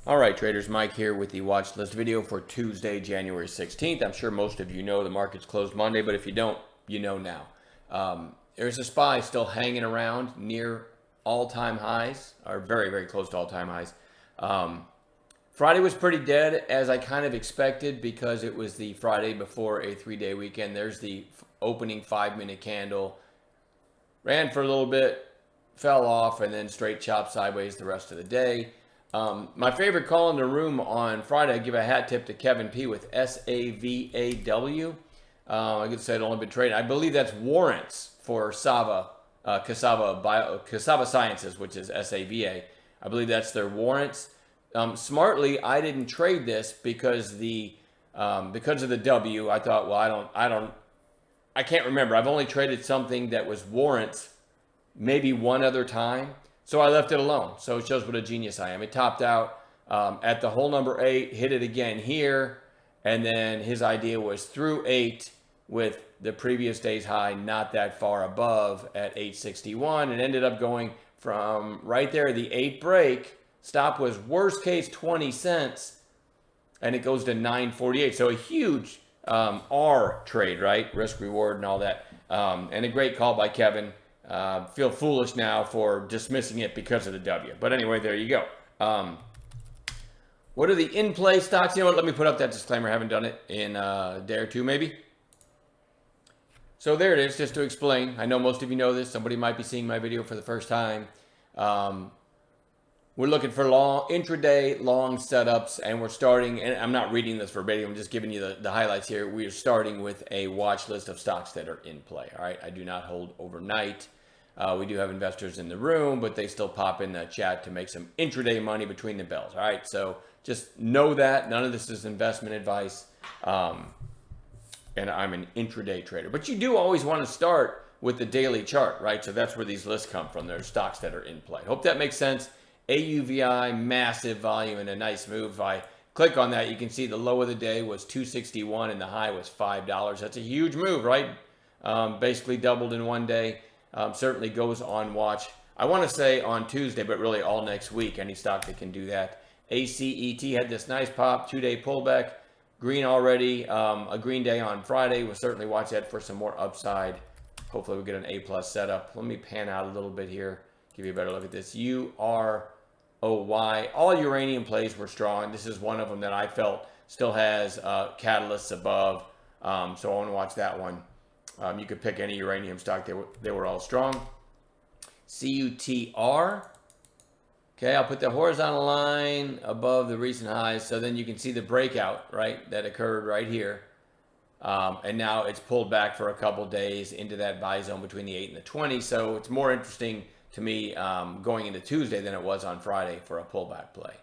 All right, traders, Mike here with the watch list video for Tuesday, January 16th. I'm sure most of you know the market's closed Monday, but if you don't, you know now. There's a SPY still hanging around near all-time highs, or very, very close to all-time highs. Friday was pretty dead, as I kind of expected, because it was the Friday before a 3-day weekend. There's the opening 5-minute candle. Ran for a little bit, fell off, and then straight chop sideways the rest of the day. My favorite call in the room on Friday, I give a hat tip to Kevin P with SAVAW. I could say it only been traded. I believe that's warrants for Cassava Sciences, which is SAVA. I believe that's their warrants. Smartly, I didn't trade this because because of the W. I thought, well, I can't remember. I've only traded something that was warrants maybe one other time. So I left it alone. So it shows what a genius I am. It topped out at the hole number 8, hit it again here. And then his idea was through 8 with the previous day's high not that far above at 861. And ended up going from right there, the 8 break. Stop was worst case 20 cents. And it goes to 948. So a huge R trade, right? Risk reward and all that. And a great call by Kevin. Feel foolish now for dismissing it because of the W. But anyway, there you go. What are the in-play stocks? You know what? Let me put up that disclaimer. I haven't done it in a day or two, maybe. So there it is, just to explain. I know most of you know this. Somebody might be seeing my video for the first time. We're looking for intraday long setups, and we're starting, and I'm not reading this verbatim, I'm just giving you the highlights here. We are starting with a watch list of stocks that are in play, all right? I do not hold overnight. We do have investors in the room, but they still pop in the chat to make some intraday money between the bells, all right? So just know that. None of this is investment advice, and I'm an intraday trader. But you do always want to start with the daily chart, right? So that's where these lists come from. There's stocks that are in play. Hope that makes sense. AUVI, massive volume and a nice move. If I click on that, you can see the low of the day was 261 and the high was $5. That's a huge move, right? Basically doubled in one day. Certainly goes on watch. I want to say on Tuesday, but really all next week, any stock that can do that. ACET had this nice pop, 2-day pullback. Green already, a green day on Friday. We'll certainly watch that for some more upside. Hopefully we get an A+ setup. Let me pan out a little bit here, give you a better look at this. UROY. All uranium plays were strong. This is one of them that I felt still has catalysts above. So I want to watch that one. You could pick any uranium stock. They were all strong. CUTR. Okay, I'll put the horizontal line above the recent highs. So then you can see the breakout, right, that occurred right here. And now it's pulled back for a couple days into that buy zone between the 8 and the 20. So it's more interesting to me going into Tuesday than it was on Friday for a pullback play.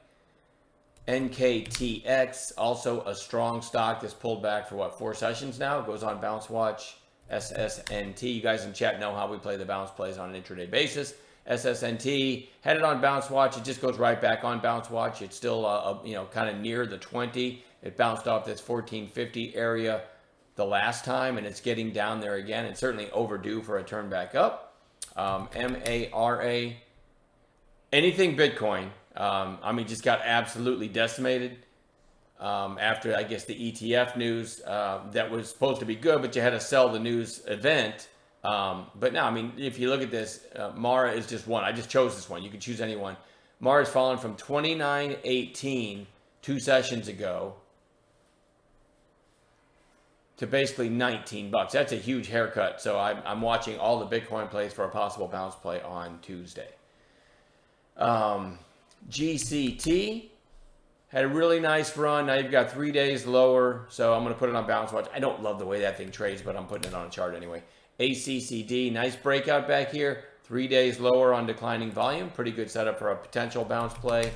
NKTX, also a strong stock that's pulled back for 4 sessions now. It goes on bounce watch. SSNT, you guys in chat know how we play the bounce plays on an intraday basis. SSNT, had it on bounce watch. It just goes right back on bounce watch. It's still, kind of near the 20. It bounced off this 1450 area the last time, and it's getting down there again. It's certainly overdue for a turn back up. MARA, anything Bitcoin, just got absolutely decimated after, I guess, the ETF news that was supposed to be good, but you had to sell the news event. But now, if you look at this, Mara is just one. I just chose this one. You can choose any one. Mara's fallen from 29.18 2 sessions ago to basically $19. That's a huge haircut. So I'm watching all the Bitcoin plays for a possible bounce play on Tuesday. GCT had a really nice run. Now you've got 3 days lower. So I'm going to put it on bounce watch. I don't love the way that thing trades, but I'm putting it on a chart anyway. ACCD, nice breakout back here. 3 days lower on declining volume. Pretty good setup for a potential bounce play.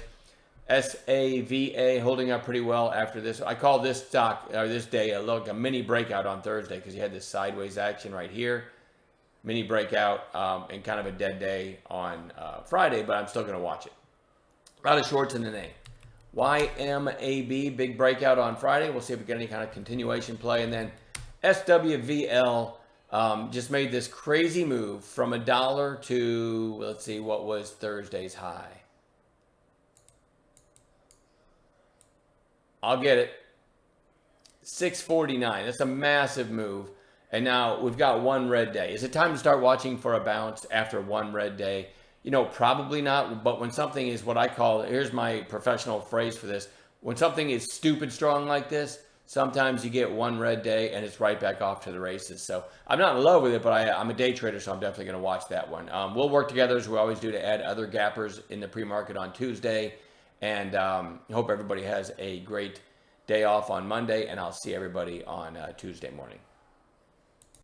SAVA holding up pretty well after this. I call this stock, or this day, a mini breakout on Thursday because you had this sideways action right here. Mini breakout and kind of a dead day on Friday, but I'm still going to watch it. A lot of shorts in the name. YMAB, big breakout on Friday. We'll see if we get any kind of continuation play. And then SWVL just made this crazy move from $1 to, let's see, what was Thursday's high? I'll get it. 649. That's a massive move. And now we've got one red day. Is it time to start watching for a bounce after one red day? Probably not. But when something is what I call, here's my professional phrase for this. When something is stupid strong like this, sometimes you get one red day and it's right back off to the races. So I'm not in love with it, but I'm a day trader, so I'm definitely going to watch that one. We'll work together as we always do to add other gappers in the pre-market on Tuesday. And hope everybody has a great day off on Monday, and I'll see everybody on Tuesday morning.